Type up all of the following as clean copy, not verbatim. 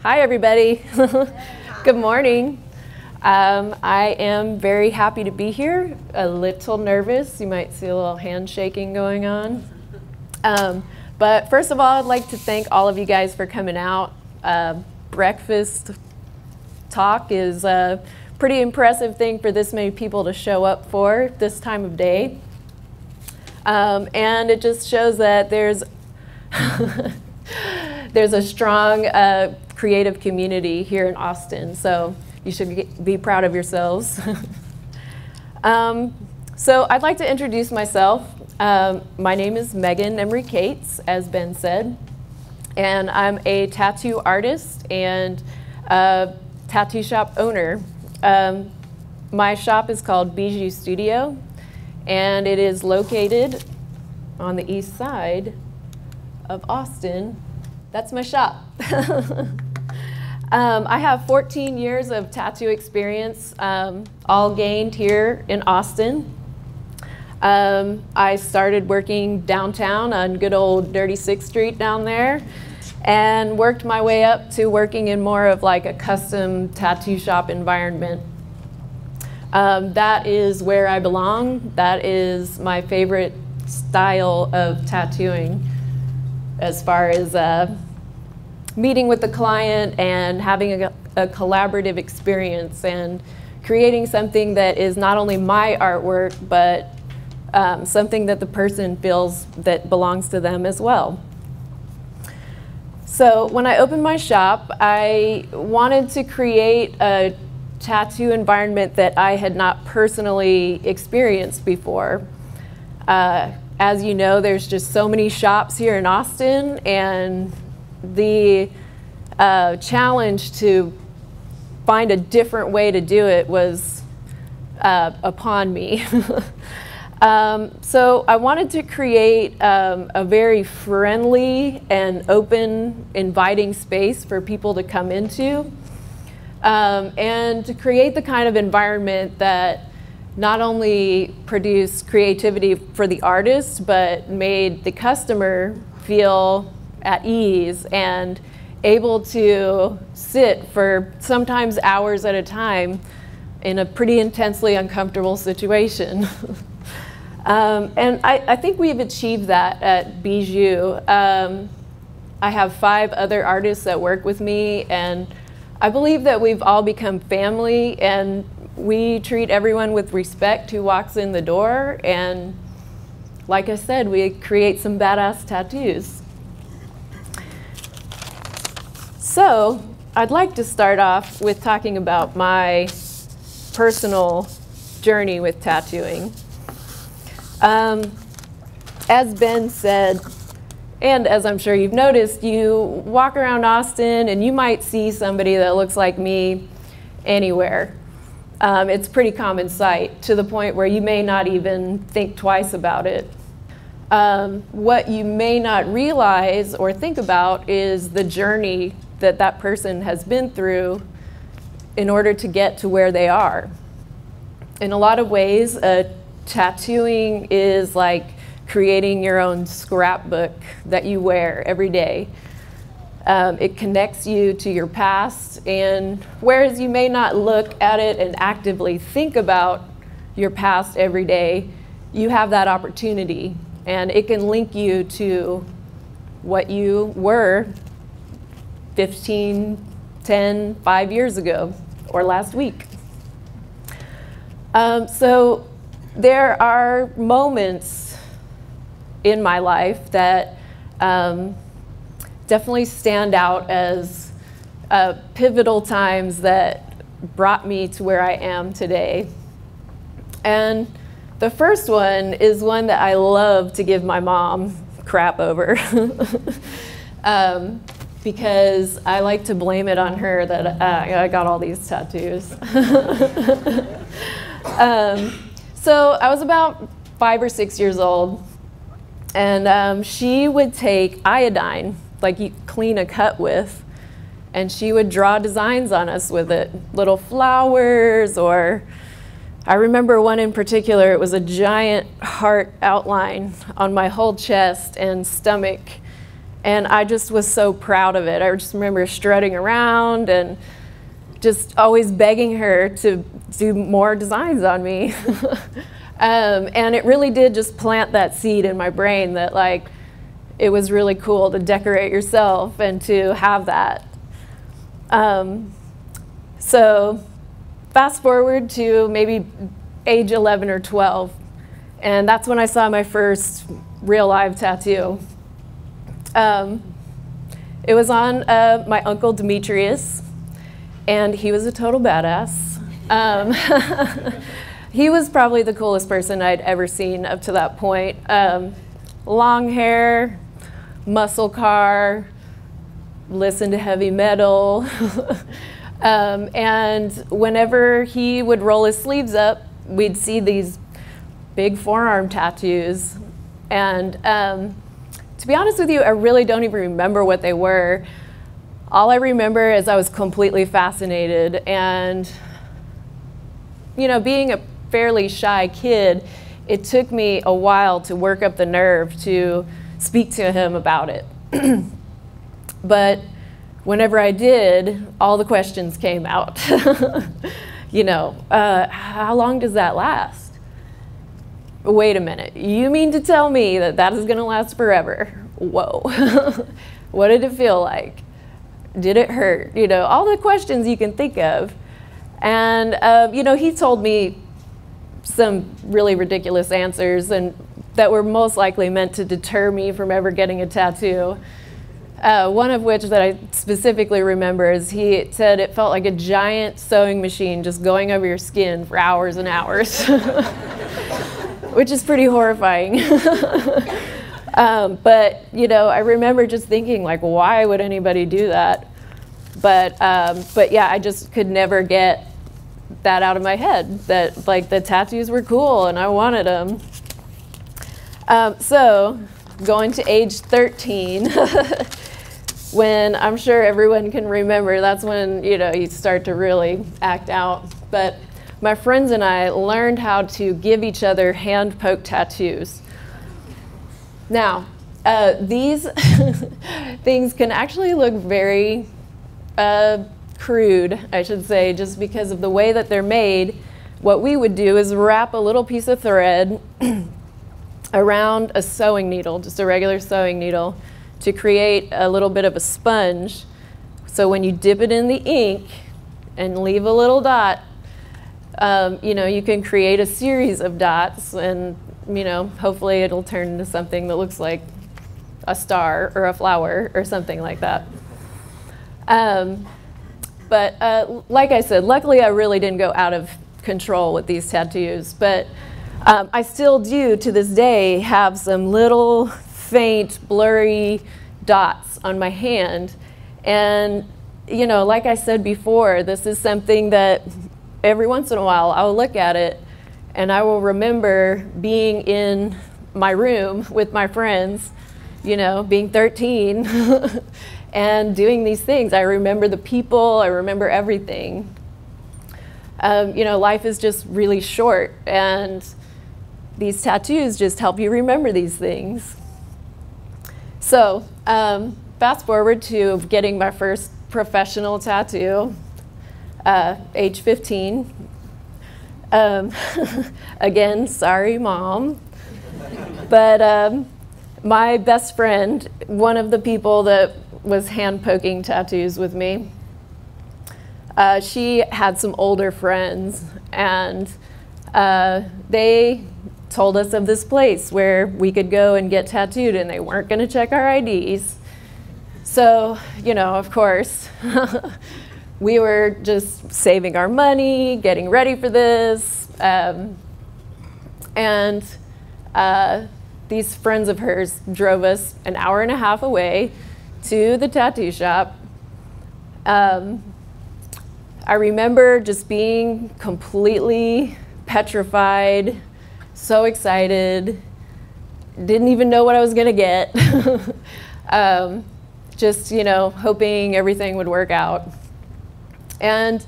Hi, everybody. Good morning. I am very happy to be here, a little nervous. You might see a little handshaking going on. But first of all, I'd like to thank all of you guys for coming out. Breakfast talk is a pretty impressive thing for this many people to show up for this time of day. And it just shows that there's there's a strong creative community here in Austin, so you should be proud of yourselves. So I'd like to introduce myself. My name is Megan Emery Cates, as Ben said, and I'm a tattoo artist and a tattoo shop owner. My shop is called Bijou Studio, and it is located on the east side of Austin. That's my shop. I have 14 years of tattoo experience, all gained here in Austin. I started working downtown on good old Dirty 6th Street down there, and worked my way up to working in more of like a custom tattoo shop environment. That is where I belong. That is my favorite style of tattooing, as far as meeting with the client and having a collaborative experience and creating something that is not only my artwork, but something that the person feels that belongs to them as well. So when I opened my shop, I wanted to create a tattoo environment that I had not personally experienced before. As you know, there's just so many shops here in Austin, and the challenge to find a different way to do it was upon me. So I wanted to create a very friendly and open, inviting space for people to come into, and to create the kind of environment that not only produced creativity for the artist, but made the customer feel at ease and able to sit for sometimes hours at a time in a pretty intensely uncomfortable situation. And I think we've achieved that at Bijou. I have 5 other artists that work with me, and I believe that we've all become family, and we treat everyone with respect who walks in the door, and like I said, we create some badass tattoos. So I'd like to start off with talking about my personal journey with tattooing. As Ben said, and as I'm sure you've noticed, you walk around Austin and you might see somebody that looks like me anywhere. It's a pretty common sight, to the point where you may not even think twice about it. What you may not realize or think about is the journey that that person has been through in order to get to where they are. In a lot of ways, tattooing is like creating your own scrapbook that you wear every day. It connects you to your past, and whereas you may not look at it and actively think about your past every day, you have that opportunity, and it can link you to what you were 15, 10, 5 years ago, or last week. So there are moments in my life that definitely stand out as pivotal times that brought me to where I am today. And the first one is one that I love to give my mom crap over. Because I like to blame it on her that I got all these tattoos. So I was about 5 or 6 years old, and she would take iodine, like you clean a cut with, and she would draw designs on us with it, little flowers, or I remember one in particular. It was a giant heart outline on my whole chest and stomach, And I just was so proud of it. I just remember strutting around and just always begging her to do more designs on me. And it really did just plant that seed in my brain that like, it was really cool to decorate yourself and to have that. So fast forward to maybe age 11 or 12, and that's when I saw my first real live tattoo. It was on my uncle Demetrius, and he was a total badass. He was probably the coolest person I'd ever seen up to that point. Long hair, muscle car, listen to heavy metal. And whenever he would roll his sleeves up, we'd see these big forearm tattoos. And to be honest with you, I really don't even remember what they were. All I remember is I was completely fascinated, and you know, being a fairly shy kid, it took me a while to work up the nerve to speak to him about it. But whenever I did, all the questions came out. You know, how long does that last? Wait a minute, you mean to tell me that that is gonna last forever? Whoa. What did it feel like? Did it hurt? You know, all the questions you can think of. And you know, he told me some really ridiculous answers, and that were most likely meant to deter me from ever getting a tattoo. One of which that I specifically remember is he said it felt like a giant sewing machine just going over your skin for hours and hours, which is pretty horrifying. But you know, I remember just thinking like, why would anybody do that? But yeah, I just could never get that out of my head, that like the tattoos were cool and I wanted them. So going to age 13, when I'm sure everyone can remember, that's when, you know, you start to really act out. But my friends and I learned how to give each other hand poke tattoos. Now, these things can actually look very crude, I should say, just because of the way that they're made. What we would do is wrap a little piece of thread around a sewing needle, just a regular sewing needle, to create a little bit of a sponge. So when you dip it in the ink and leave a little dot, you know, you can create a series of dots, and you know, hopefully it'll turn into something that looks like a star or a flower or something like that. But like I said, luckily I really didn't go out of control with these tattoos, but I still do to this day have some little faint, blurry dots on my hand. And you know, like I said before, this is something that every once in a while I'll look at it and I will remember being in my room with my friends, you know, being 13 and doing these things. I remember the people, I remember everything. You know, life is just really short, and these tattoos just help you remember these things. So fast forward to getting my first professional tattoo, age 15. Again, sorry, Mom. But my best friend, one of the people that was hand poking tattoos with me, she had some older friends, and they told us of this place where we could go and get tattooed, and they weren't going to check our IDs. So, you know, of course, we were just saving our money, getting ready for this, and these friends of hers drove us an hour and a half away to the tattoo shop. I remember just being completely petrified, so excited, didn't even know what I was gonna get. Just, you know, hoping everything would work out. And,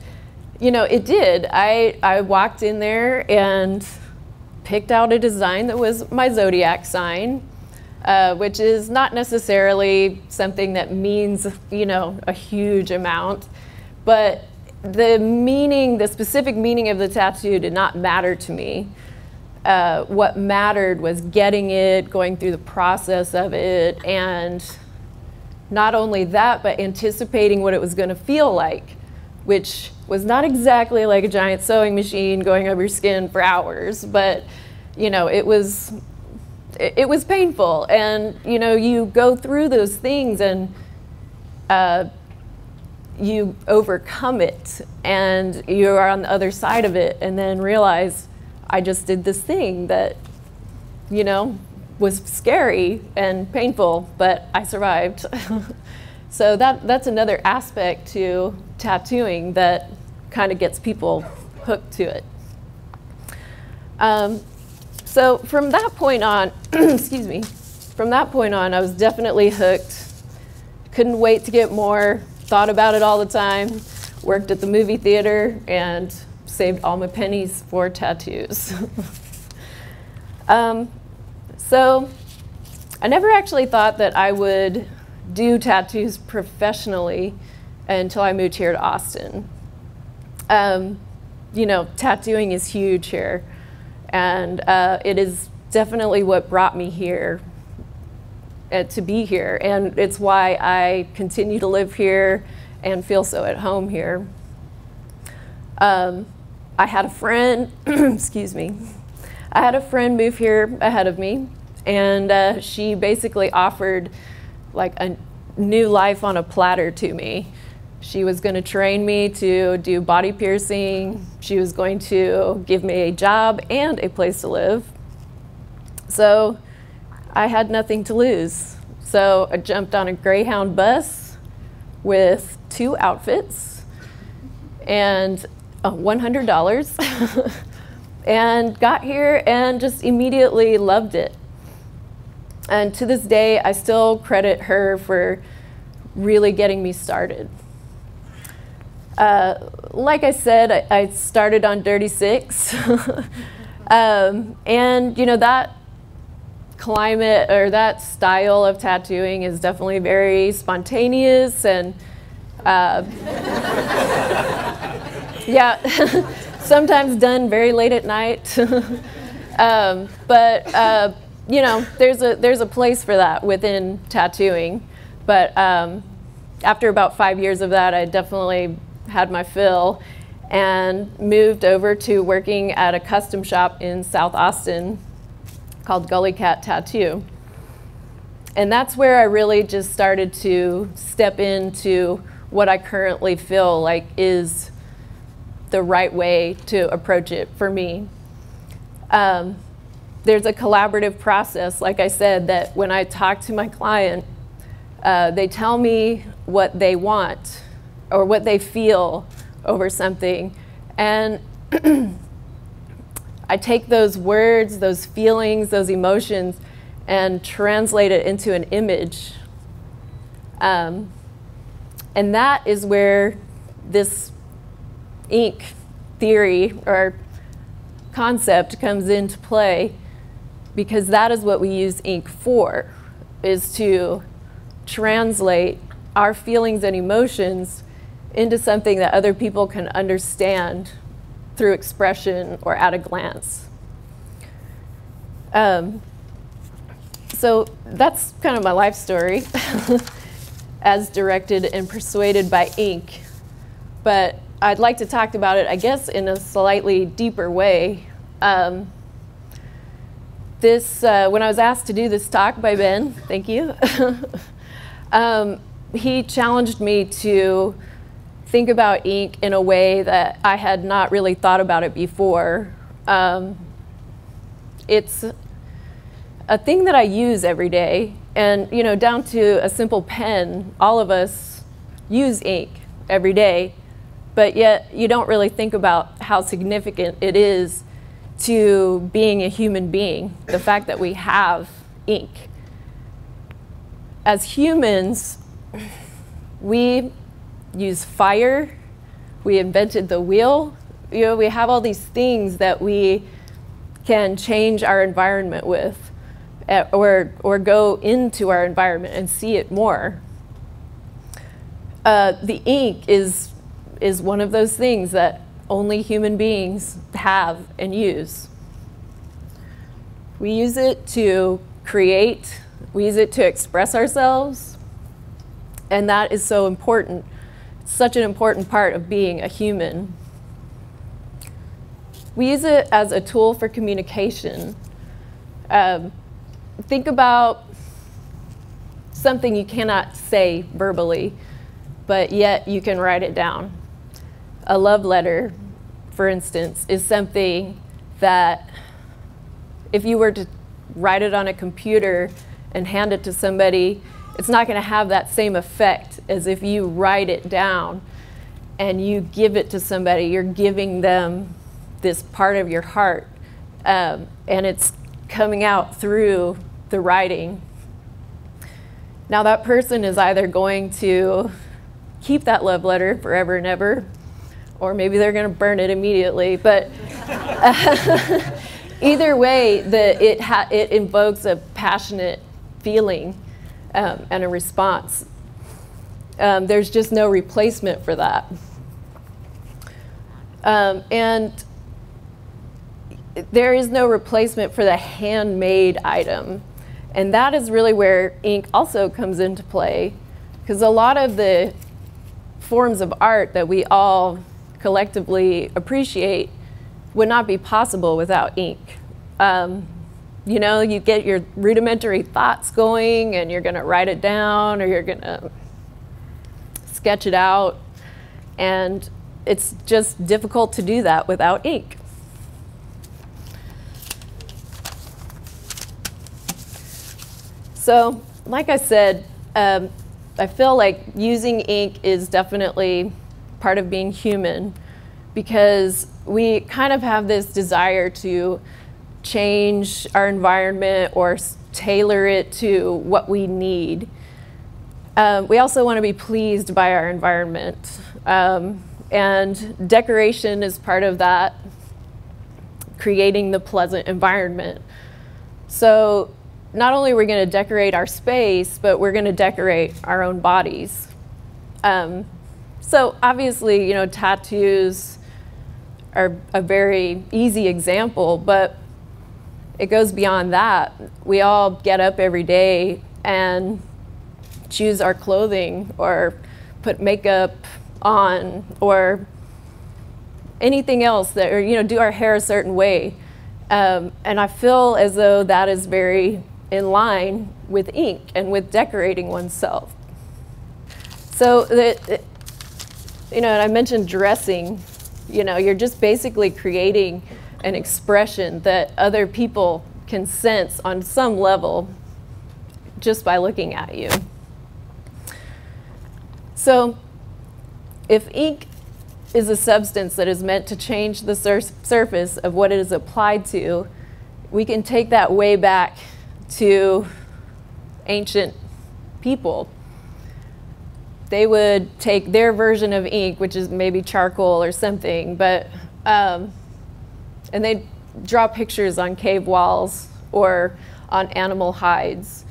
you know, it did. I walked in there and picked out a design that was my zodiac sign. which is not necessarily something that means, you know, a huge amount, but the meaning, the specific meaning of the tattoo did not matter to me. What mattered was getting it, going through the process of it, and not only that, but anticipating what it was going to feel like, which was not exactly like a giant sewing machine going over your skin for hours, but you know, it was painful, and you know, you go through those things and you overcome it, and you are on the other side of it, and then realize, I just did this thing that, you know, was scary and painful, but I survived. So that's another aspect to tattooing that kind of gets people hooked to it. So from that point on, excuse me, from that point on, I was definitely hooked. Couldn't wait to get more, thought about it all the time, worked at the movie theater, and saved all my pennies for tattoos. So I never actually thought that I would do tattoos professionally until I moved here to Austin. You know, tattooing is huge here, and it is definitely what brought me here, to be here, and it's why I continue to live here and feel so at home here. I had a friend, excuse me, I had a friend move here ahead of me, and she basically offered like a new life on a platter to me. She was going to train me to do body piercing. She was going to give me a job and a place to live. So I had nothing to lose. So I jumped on a Greyhound bus with 2 outfits and $100 and got here and just immediately loved it. And to this day, I still credit her for really getting me started. Like I said, I started on Dirty Six. And you know, that climate or that style of tattooing is definitely very spontaneous and yeah, sometimes done very late at night. But you know, there's a place for that within tattooing. But after about 5 years of that, I definitely had my fill and moved over to working at a custom shop in South Austin called Gully Cat Tattoo. And that's where I really just started to step into what I currently feel like is the right way to approach it for me. There's a collaborative process, like I said, that when I talk to my client, they tell me what they want or what they feel over something. And I take those words, those feelings, those emotions, and translate it into an image. And that is where this ink theory or concept comes into play, because that is what we use ink for, is to translate our feelings and emotions into something that other people can understand through expression or at a glance. So that's kind of my life story as directed and persuaded by ink. But I'd like to talk about it, I guess, in a slightly deeper way. When I was asked to do this talk by Ben, thank you, he challenged me to think about ink in a way that I had not really thought about it before. It's a thing that I use every day, and you know, down to a simple pen, all of us use ink every day, but yet you don't really think about how significant it is to being a human being, the fact that we have ink. As humans, we use fire, we invented the wheel, you know, we have all these things that we can change our environment with. or go into our environment and see it more. The ink is one of those things that only human beings have and use. We use it to create, we use it to express ourselves, and that is so important. It's such an important part of being a human. We use it as a tool for communication. Think about something you cannot say verbally, but yet you can write it down. A love letter, for instance, is something that if you were to write it on a computer and hand it to somebody, it's not going to have that same effect as if you write it down and you give it to somebody. You're giving them this part of your heart, and it's coming out through the writing. Now that person is either going to keep that love letter forever and ever, or maybe they're going to burn it immediately, but either way, it invokes a passionate feeling and a response. There's just no replacement for that. And there is no replacement for the handmade item. And that is really where ink also comes into play, because a lot of the forms of art that we all collectively appreciate would not be possible without ink. You know, you get your rudimentary thoughts going and you're gonna write it down or you're gonna sketch it out, and it's just difficult to do that without ink. So, like I said, I feel like using ink is definitely part of being human, because we kind of have this desire to change our environment or tailor it to what we need. We also want to be pleased by our environment, and decoration is part of that, creating the pleasant environment. So not only are we going to decorate our space, but we're going to decorate our own bodies. So obviously, you know, tattoos are a very easy example, but it goes beyond that. We all get up every day and choose our clothing or put makeup on or anything else that, or, you know, do our hair a certain way. And I feel as though that is very in line with ink and with decorating oneself. So, you know, and I mentioned dressing. You know, you're just basically creating an expression that other people can sense on some level just by looking at you. So, if ink is a substance that is meant to change the surface of what it is applied to, we can take that way back to ancient people. They would take their version of ink, which is maybe charcoal or something, but and they'd draw pictures on cave walls or on animal hides.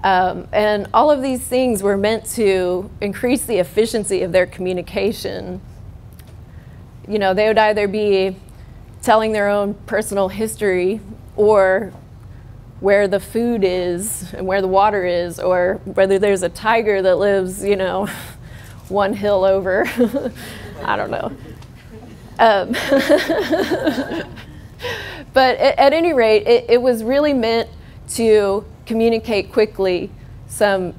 And all of these things were meant to increase the efficiency of their communication. You know, they would either be telling their own personal history or where the food is and where the water is, or whether there's a tiger that lives, you know, one hill over. I don't know. But at any rate, it was really meant to communicate quickly some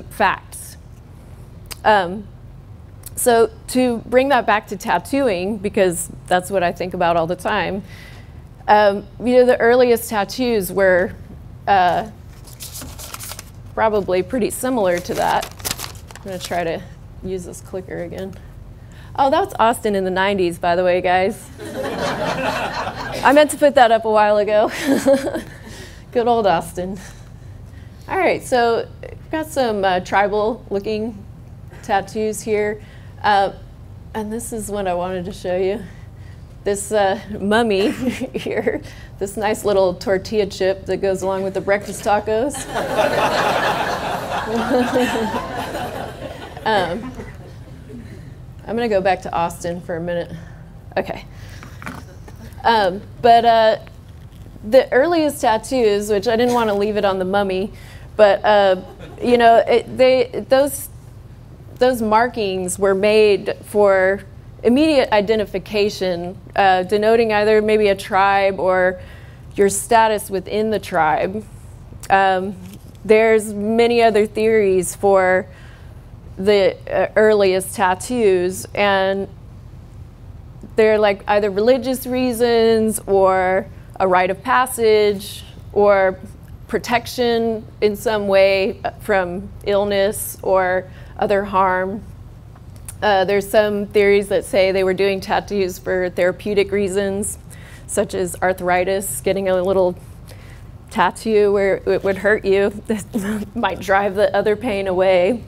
facts. So to bring that back to tattooing, because that's what I think about all the time, you know, the earliest tattoos were probably pretty similar to that. I'm going to try to use this clicker again. Oh, that was Austin in the 90s, by the way, guys. I meant to put that up a while ago. Good old Austin. All right, so we've got some tribal-looking tattoos here. And this is what I wanted to show you. this mummy here, this nice little tortilla chip that goes along with the breakfast tacos. I'm going to go back to Austin for a minute. Okay. But the earliest tattoos, which I didn't want to leave it on the mummy, but you know, those markings were made for immediate identification, denoting either maybe a tribe or your status within the tribe. There's many other theories for the earliest tattoos, and they're like either religious reasons or a rite of passage or protection in some way from illness or other harm. There's some theories that say they were doing tattoos for therapeutic reasons, such as arthritis. Getting a little tattoo where it would hurt you might drive the other pain away.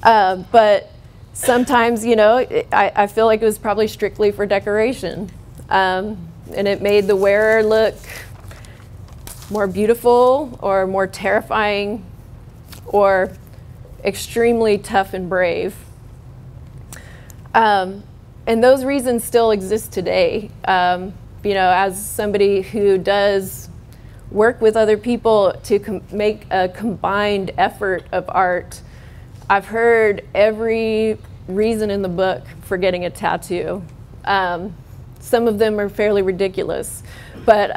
But sometimes, you know, I feel like it was probably strictly for decoration. And it made the wearer look more beautiful or more terrifying or extremely tough and brave. And those reasons still exist today. You know, as somebody who does work with other people to make a combined effort of art, I've heard every reason in the book for getting a tattoo. Some of them are fairly ridiculous, but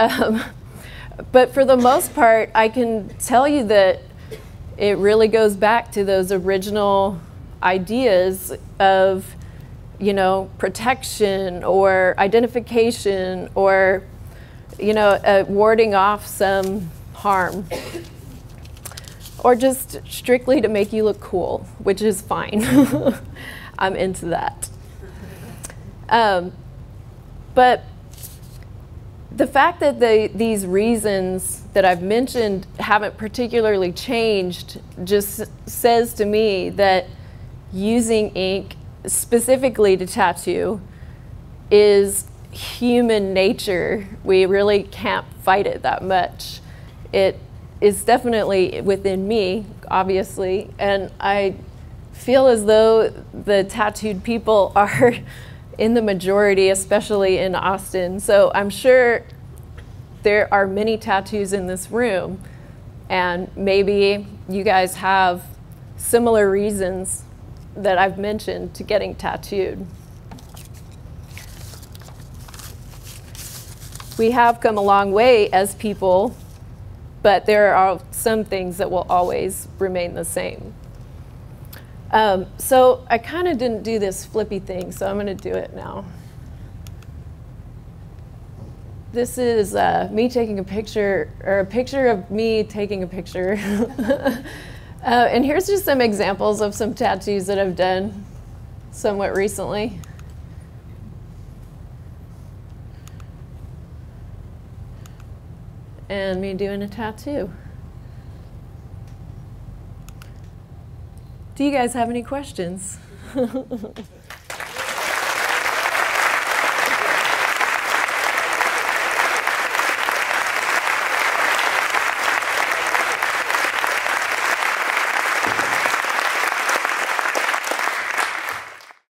for the most part, I can tell you that it really goes back to those original ideas of, you know, protection or identification or, you know, warding off some harm. Or just strictly to make you look cool, which is fine. I'm into that. But the fact that these reasons that I've mentioned haven't particularly changed just says to me that using ink specifically to tattoo is human nature. We really can't fight it that much. It is definitely within me, obviously, and I feel as though the tattooed people are in the majority, especially in Austin. So I'm sure there are many tattoos in this room, and maybe you guys have similar reasons that I've mentioned to getting tattooed. We have come a long way as people, but there are some things that will always remain the same. So I kind of didn't do this flippy thing, so I'm going to do it now. This is me taking a picture, or a picture of me taking a picture. And here's just some examples of some tattoos that I've done somewhat recently. And me doing a tattoo. Do you guys have any questions?